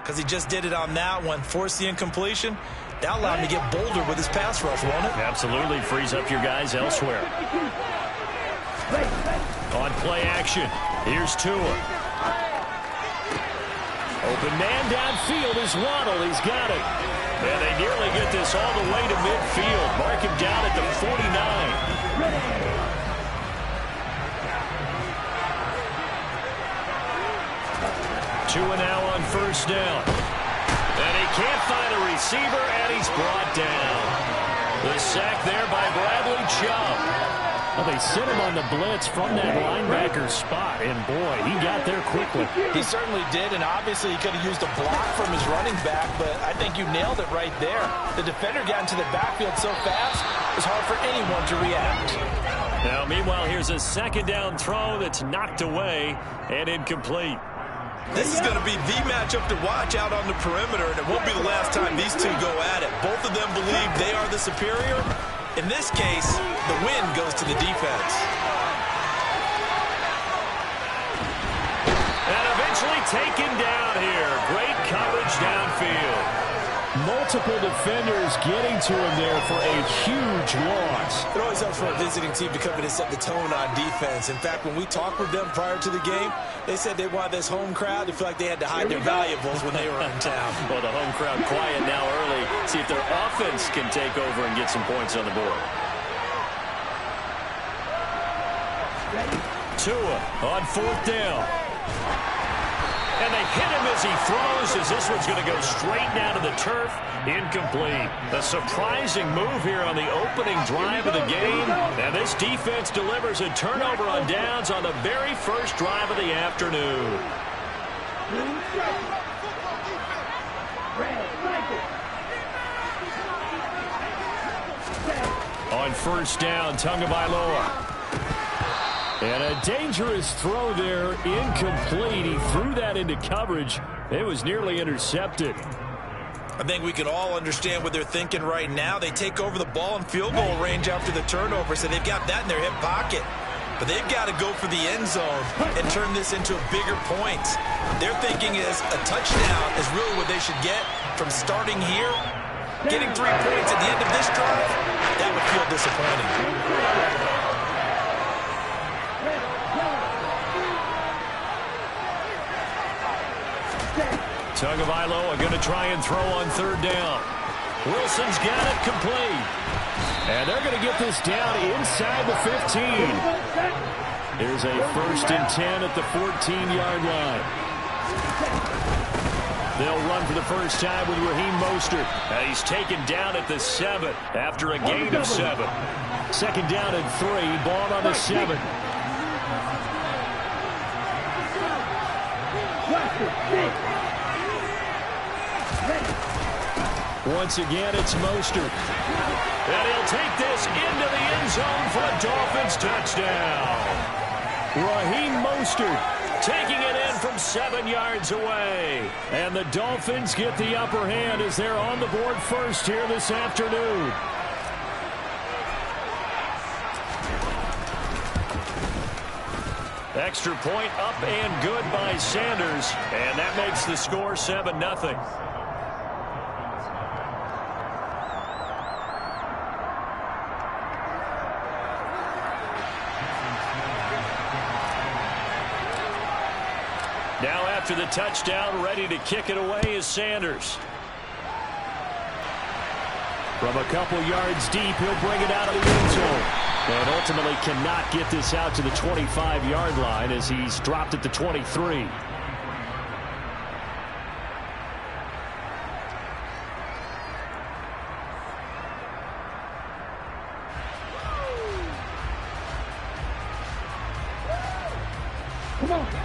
because he just did it on that one. Forced the incompletion. That allowed him to get bolder with his pass rush, won't it? Absolutely. Frees up your guys elsewhere. On play action, here's Tua. Open man downfield is Waddle. He's got it. And they nearly get this all the way to midfield. Mark him down at the 49. Tua now on first down. And he can't find a receiver, and he's brought down. The sack there by Bradley Chubb. Well, they sent him on the blitz from that linebacker spot, and boy, he got there quickly. He certainly did, and obviously he could have used a block from his running back, but I think you nailed it right there. The defender got into the backfield so fast, it's hard for anyone to react. Now, meanwhile, here's a second down throw that's knocked away and incomplete. This is going to be the matchup to watch out on the perimeter, and it won't be the last time these two go at it. Both of them believe they are the superior. In this case, the win goes to the defense. And eventually taken down here. Great coverage downfield. Multiple defenders getting to him there for a huge loss. It always helps for a visiting team to come in and set the tone on defense. In fact, when we talked with them prior to the game, they said they wanted this home crowd to feel like they had to hide their valuables when they were in town. Well, the home crowd quiet now early. See if their offense can take over and get some points on the board. Tua on fourth down. And they hit him as he throws, as this one's going to go straight down to the turf. Incomplete. A surprising move here on the opening drive of the game. And this defense delivers a turnover on downs on the very first drive of the afternoon. On first down, Tagovailoa. And a dangerous throw there, incomplete. He threw that into coverage. It was nearly intercepted. I think we can all understand what they're thinking right now. They take over the ball in field goal range after the turnover, so they've got that in their hip pocket. But they've got to go for the end zone and turn this into a bigger point. Their thinking is a touchdown is really what they should get from starting here. Getting 3 points at the end of this drive, that would feel disappointing. Tagovailoa going to try and throw on third down. Wilson's got it complete. And they're going to get this down inside the 15. There's a 1st and 10 at the 14-yard line. They'll run for the first time with Raheem Mostert. And he's taken down at the 7 after a gain of 7. Second down and 3. Ball on the 7. Once again, it's Mostert. And he'll take this into the end zone for a Dolphins touchdown. Raheem Mostert taking it in from 7 yards away. And the Dolphins get the upper hand as they're on the board first here this afternoon. Extra point up and good by Sanders. And that makes the score 7-0. Now after the touchdown, ready to kick it away is Sanders. From a couple yards deep, he'll bring it out of the end zone. And ultimately cannot get this out to the 25-yard line as he's dropped at the 23.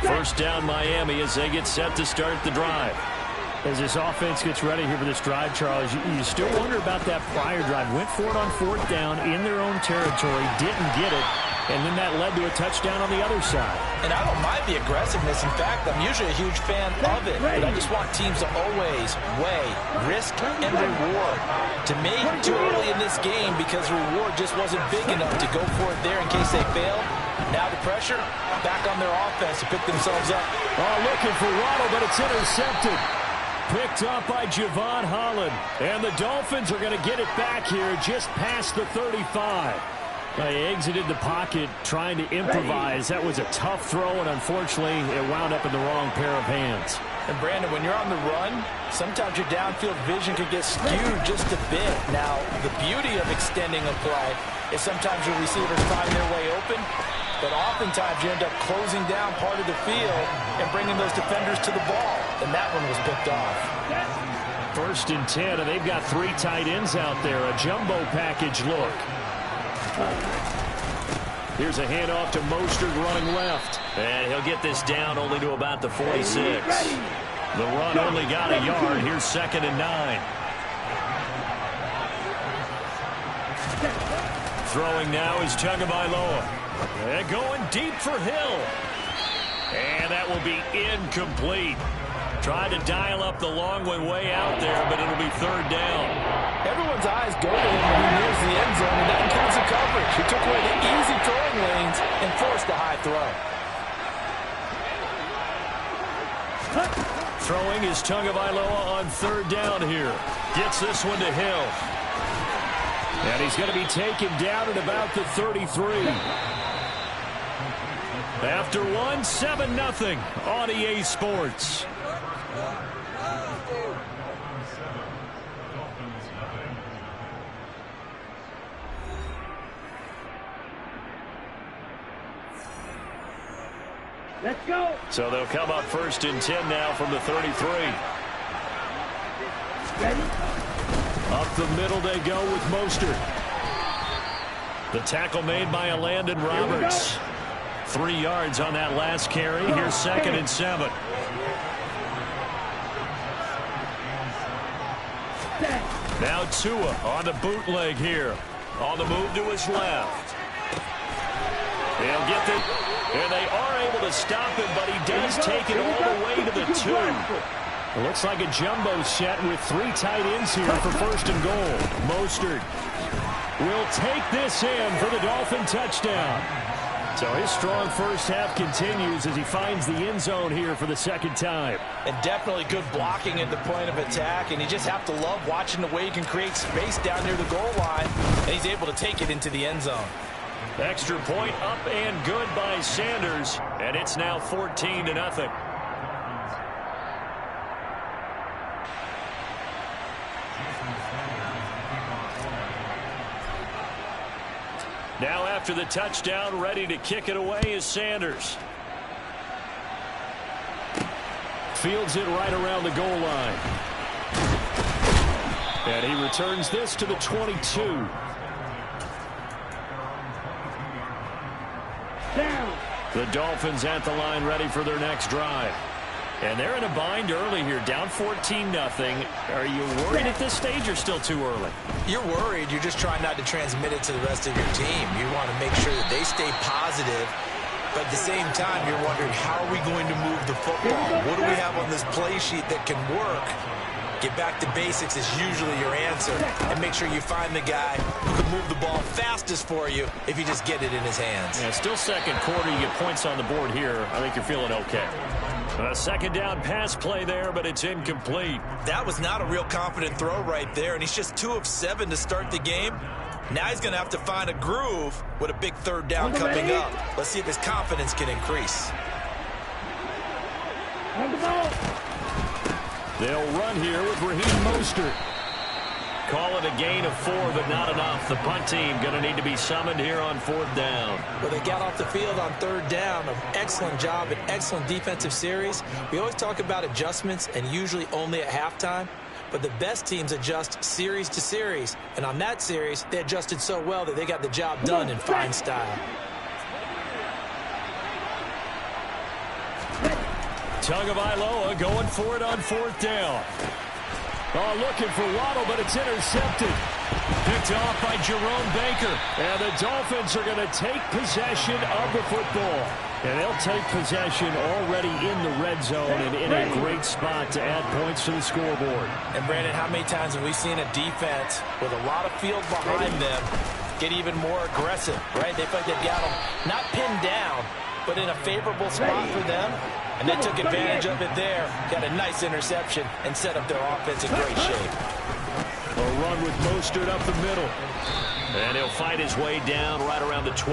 First down Miami as they get set to start the drive. As this offense gets ready here for this drive, Charles, you still wonder about that prior drive. Went for it on fourth down in their own territory, didn't get it, and then that led to a touchdown on the other side. And I don't mind the aggressiveness. In fact, I'm usually a huge fan of it. But I just want teams to always weigh risk and reward. To me, too early in this game because the reward just wasn't big enough to go for it there in case they failed. Now the pressure back on their offense to pick themselves up. Oh, looking for Waddle, but it's intercepted. Picked up by Javon Holland. And the Dolphins are going to get it back here just past the 35. They exited the pocket trying to improvise. That was a tough throw, and unfortunately, it wound up in the wrong pair of hands. And, Brandon, when you're on the run, sometimes your downfield vision can get skewed just a bit. Now, the beauty of extending a play is sometimes your receivers find their way open, but oftentimes you end up closing down part of the field and bringing those defenders to the ball, and that one was picked off. 1st and 10, and they've got 3 tight ends out there. A jumbo package look. Here's a handoff to Mostert running left. And he'll get this down only to about the 46. The run only got a yard. Here's 2nd and 9. Throwing now is Tagovailoa. And going deep for Hill. And that will be incomplete. Tried to dial up the long way out there, but it'll be 3rd down. Everyone's eyes go to him when he nears the end zone, and that includes the coverage. He took away the easy throwing lanes and forced a high throw. Throwing is Tagovailoa on 3rd down here. Gets this one to Hill. And he's going to be taken down at about the 33. After one, 7-0 on EA Sports. Let's go. So they'll come up 1st and 10 now from the 33. Ready? Up the middle they go with Mostert. The tackle made by Landon Roberts. 3 yards on that last carry. Here's 2nd and 7. Now Tua on the bootleg here. On the move to his left. They'll get the... And they are able to stop him, but he does take it all the way to the 2. It looks like a jumbo set with 3 tight ends here for 1st and goal. Mostert will take this in for the Dolphin touchdown. So his strong first half continues as he finds the end zone here for the 2nd time. And definitely good blocking at the point of attack, and you just have to love watching the way he can create space down near the goal line, and he's able to take it into the end zone. Extra point up and good by Sanders, and it's now 14-0. Now after the touchdown, ready to kick it away is Sanders. Fields it right around the goal line. And he returns this to the 22. Down. The Dolphins at the line ready for their next drive. And they're in a bind early here, down 14-0. Are you worried at this stage or still too early? You're worried. You're just trying not to transmit it to the rest of your team. You want to make sure that they stay positive. But at the same time, you're wondering, how are we going to move the football? What do we have on this play sheet that can work? Get back to basics is usually your answer. And make sure you find the guy who can move the ball fastest for you if you just get it in his hands. Yeah, still 2nd quarter. You get points on the board here. I think you're feeling okay. A 2nd down pass play there, but it's incomplete. That was not a real confident throw right there, and he's just 2 of 7 to start the game. Now he's going to have to find a groove with a big 3rd down coming up. Let's see if his confidence can increase. On the ball. They'll run here with Raheem Mostert. Call it a gain of 4, but not enough. The punt team going to need to be summoned here on 4th down. Well, they got off the field on 3rd down. An excellent job, an excellent defensive series. We always talk about adjustments, and usually only at halftime. But the best teams adjust series to series. And on that series, they adjusted so well that they got the job done in fine style. Tagovailoa going for it on 4th down. Oh, looking for Waddle, but it's intercepted. Picked off by Jerome Baker. And the Dolphins are going to take possession of the football. And they'll take possession already in the red zone and in a great spot to add points to the scoreboard. And, Brandon, how many times have we seen a defense with a lot of field behind them get even more aggressive, right? They feel like they've got them not pinned down, but in a favorable spot for them, and they took advantage of it there. Got a nice interception and set up their offense in great shape. A run with Mostert up the middle. And he'll fight his way down right around the 12.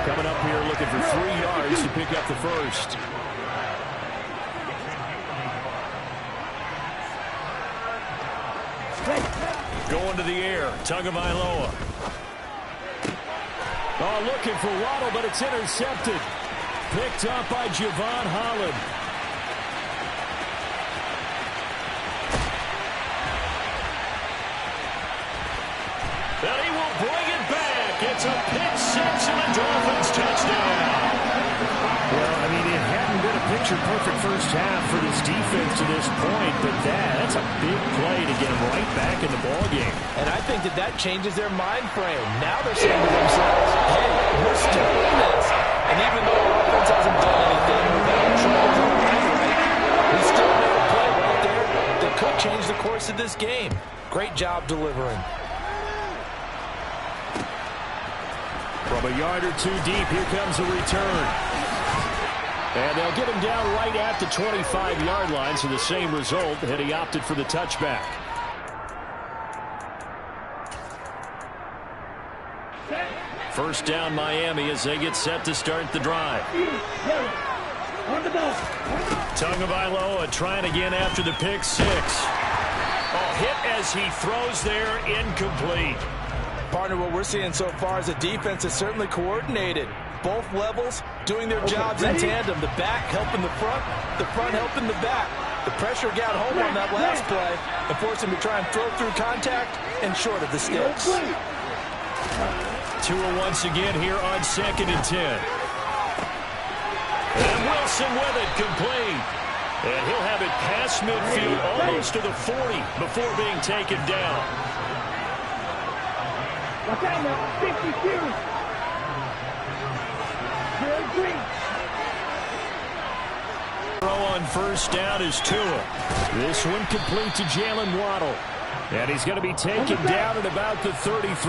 Coming up here looking for 3 yards to pick up the first. Going to the air, Tagovailoa. Oh, looking for Waddle, but it's intercepted. Picked up by Javon Holland. And he will bring it back. It's a pick six and a Dolphins touchdown. Well, I mean, it hadn't been a picture-perfect first half for this defense to this point, but that's a big play to get them right back in the ballgame. And I think that changes their mind frame. Now they're saying to themselves, hey, we're still in this. And even though our offense hasn't done anything, we've had our troubles on the right, we still made a play right there that could change the course of this game. Great job delivering. From a yard or two deep, here comes a return. And they'll get him down right at the 25-yard line, so the same result, and he opted for the touchback. First down, Miami, as they get set to start the drive. Tagovailoa trying again after the pick six. Oh, hit as he throws there, incomplete. Partner, what we're seeing so far is a defense that's certainly coordinated. Both levels doing their jobs in tandem. The back helping the front helping the back. The pressure got home on that last play and forced him to try and throw through contact and short of the sticks. Tua once again here on 2nd and 10. And Wilson with it, complete. And he'll have it past midfield, almost to the 40 before being taken down. Throw on first down is Tua. This one complete to Jalen Waddle. And he's going to be taken down at about the 33.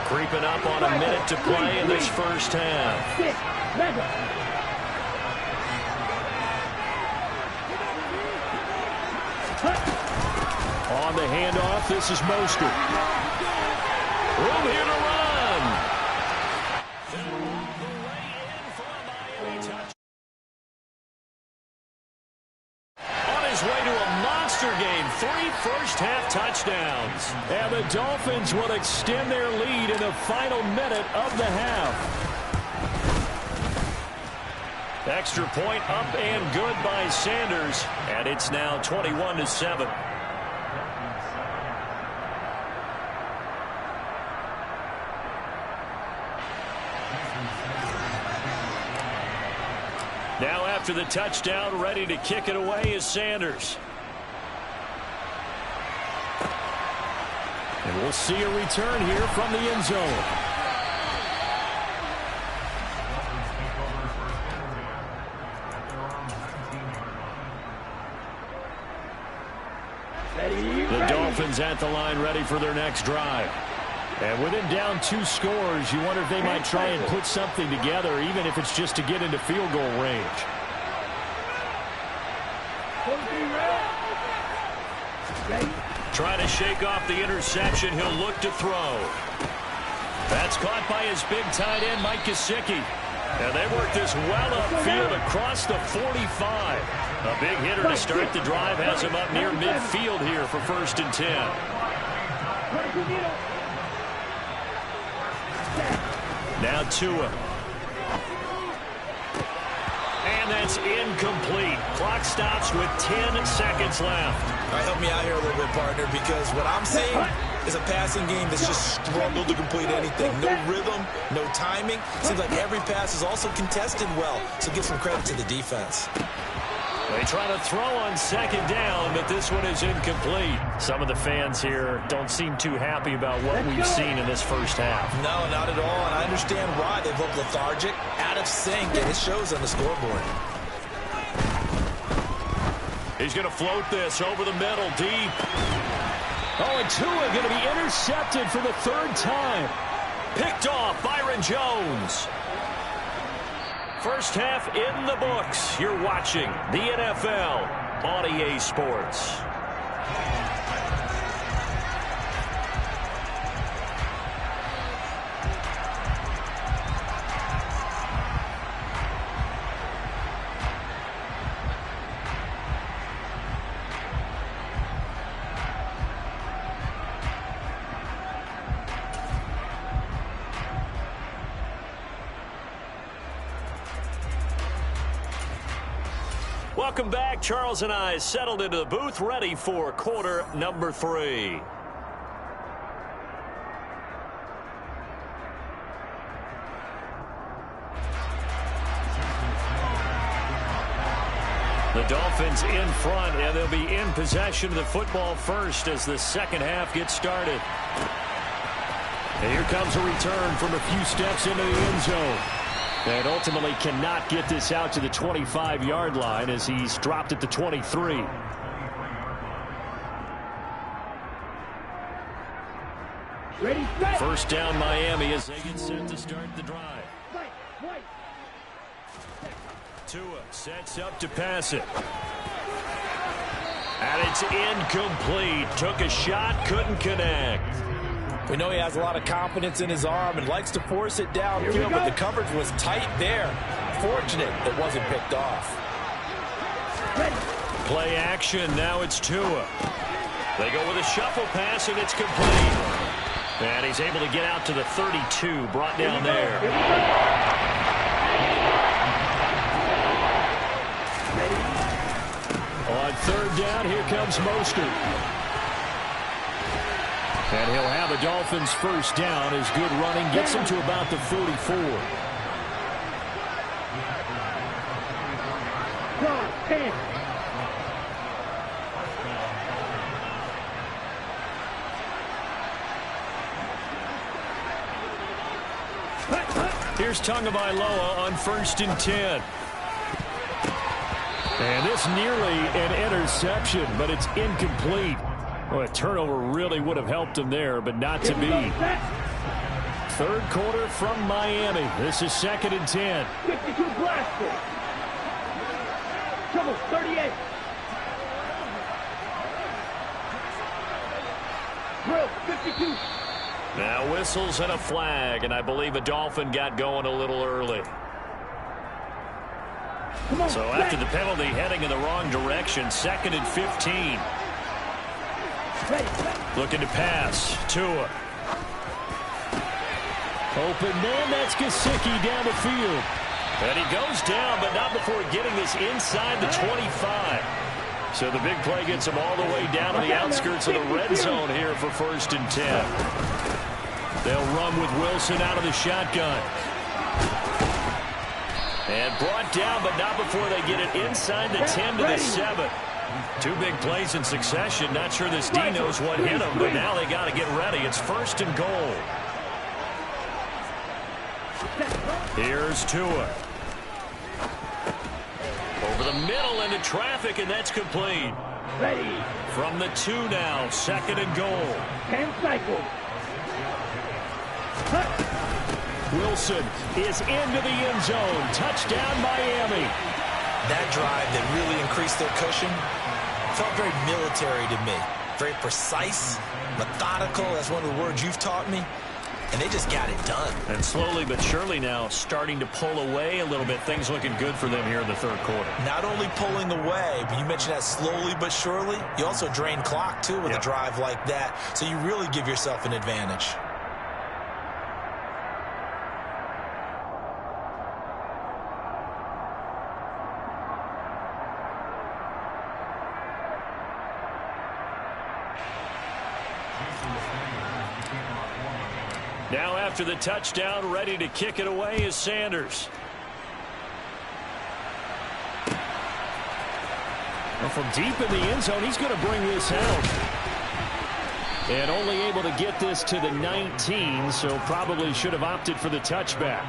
Creeping up on a minute to play in this first half. On the handoff, this is Mostert. Room here to run. On his way to a monster game, 3 first-half touchdowns. And the Dolphins will extend their lead in the final minute of the half. Extra point up and good by Sanders. And it's now 21-7. Now after the touchdown, ready to kick it away is Sanders. And we'll see a return here from the end zone. The Dolphins at the line ready for their next drive. And with him down 2 scores, you wonder if they might try and put something together, even if it's just to get into field goal range. Trying to shake off the interception. He'll look to throw. That's caught by his big tight end, Mike Gesicki. And they work this well upfield across the 45. A big hitter to start the drive has him up near midfield here for 1st and 10. Now Tua. And that's incomplete. Clock stops with 10 seconds left. All right, help me out here a little bit, partner, because what I'm seeing is a passing game that's just struggled to complete anything. No rhythm, no timing. Seems like every pass is also contested well, so give some credit to the defense. They try to throw on 2nd down, but this one is incomplete. Some of the fans here don't seem too happy about what we've seen in this first half. No, not at all, and I understand why. They've looked lethargic, out of sync, and it shows on the scoreboard. He's going to float this over the middle, deep. Oh, and Tua going to be intercepted for the 3rd time. Picked off, Byron Jones. First half in the books. You're watching the NFL on EA Sports. Welcome back. Charles and I settled into the booth, ready for quarter number 3. The Dolphins in front, and they'll be in possession of the football first as the second half gets started. And here comes a return from a few steps into the end zone. And ultimately cannot get this out to the 25-yard line as he's dropped at the 23. Ready, set. First down Miami as they get set to start the drive. Tua sets up to pass it. And it's incomplete. Took a shot, couldn't connect. We know he has a lot of confidence in his arm and likes to force it downfield, but the coverage was tight there. Fortunate it wasn't picked off. Play action. Now it's Tua. They go with a shuffle pass, and it's complete. And he's able to get out to the 32, brought down there. On third down, here comes Mostert. And he'll have a Dolphins first down as good running gets him to about the 44. Here's Tagovailoa on 1st and 10. And this nearly an interception, but it's incomplete. Well, a turnover really would have helped him there, but not to be. Third quarter from Miami. This is 2nd and 10. 52 blaster. Trouble, 38. Drill, 52. Now whistles and a flag, and I believe a Dolphin got going a little early. So after the penalty, heading in the wrong direction, 2nd and 15. Looking to pass. Tua. Open man, that's Gesicki down the field. And he goes down, but not before getting this inside the 25. So the big play gets him all the way down to the outskirts of the red zone here for 1st and 10. They'll run with Wilson out of the shotgun. And brought down, but not before they get it inside the 10 to the 7. 2 big plays in succession. Not sure this D knows what hit him, but now they got to get ready. It's 1st and goal. Here's Tua. Over the middle into traffic, and that's complete. Ready. From the 2 now, 2nd and goal. 10 cycles. Wilson is into the end zone. Touchdown, Miami. That drive that really increased their cushion felt very military to me. Very precise, methodical. That's one of the words you've taught me. And they just got it done. And slowly but surely now starting to pull away a little bit. Things looking good for them here in the third quarter. Not only pulling away, but you mentioned that slowly but surely. You also drain clock, too, with a drive like that. So you really give yourself an advantage. Now after the touchdown, ready to kick it away is Sanders. Well, from deep in the end zone, he's going to bring this out. And only able to get this to the 19, so probably should have opted for the touchback.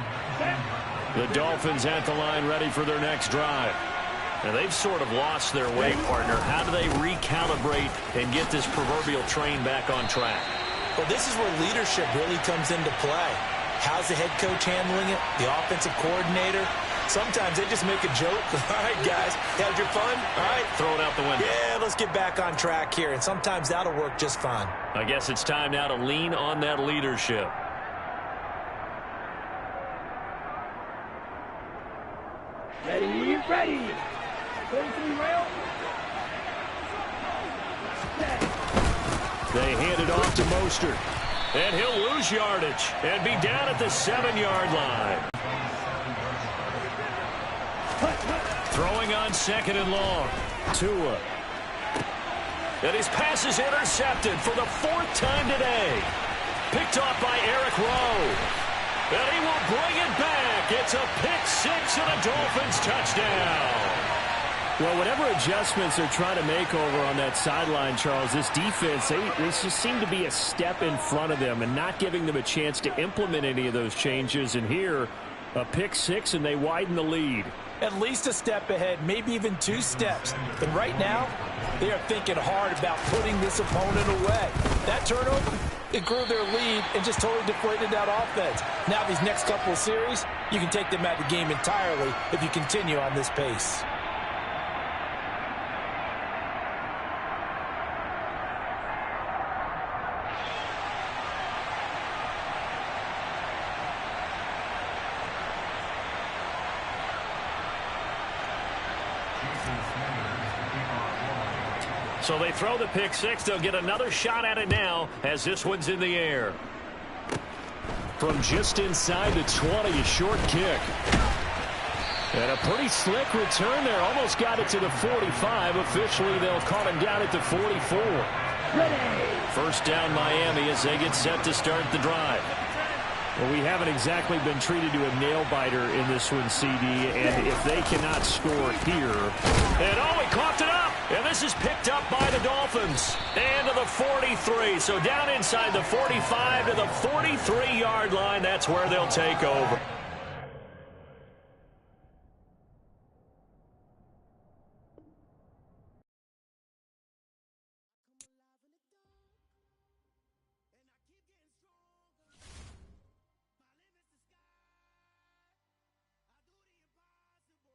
The Dolphins at the line ready for their next drive. Now they've sort of lost their way, partner. How do they recalibrate and get this proverbial train back on track? Well, this is where leadership really comes into play. How's the head coach handling it? The offensive coordinator? Sometimes they just make a joke. All right, guys, had your fun? All right. Throw it out the window. Yeah, let's get back on track here, and sometimes that'll work just fine. I guess it's time now to lean on that leadership. Ready, ready. 33 rail. They hand it off to Mostert. And he'll lose yardage and be down at the 7-yard line. Throwing on 2nd and long. Tua. And his pass is intercepted for the 4th time today. Picked off by Eric Rowe. And he will bring it back. It's a pick 6 and a Dolphins touchdown. Well, whatever adjustments they're trying to make over on that sideline, Charles, this defense, they just seem to be a step in front of them and not giving them a chance to implement any of those changes. And here, a pick 6, and they widen the lead. At least a step ahead, maybe even 2 steps. But right now, they are thinking hard about putting this opponent away. That turnover, it grew their lead and just totally deflated that offense. Now these next couple of series, you can take them out of the game entirely if you continue on this pace. So they throw the pick 6. They'll get another shot at it now as this one's in the air. From just inside the 20, a short kick. And a pretty slick return there. Almost got it to the 45. Officially, they'll call him down at the 44. Ready. First down Miami as they get set to start the drive. Well, we haven't exactly been treated to a nail-biter in this one, CD, and if they cannot score here... And oh, he coughed it up, and this is picked up by the Dolphins. And to the 43, so down inside the 45 to the 43-yard line, that's where they'll take over.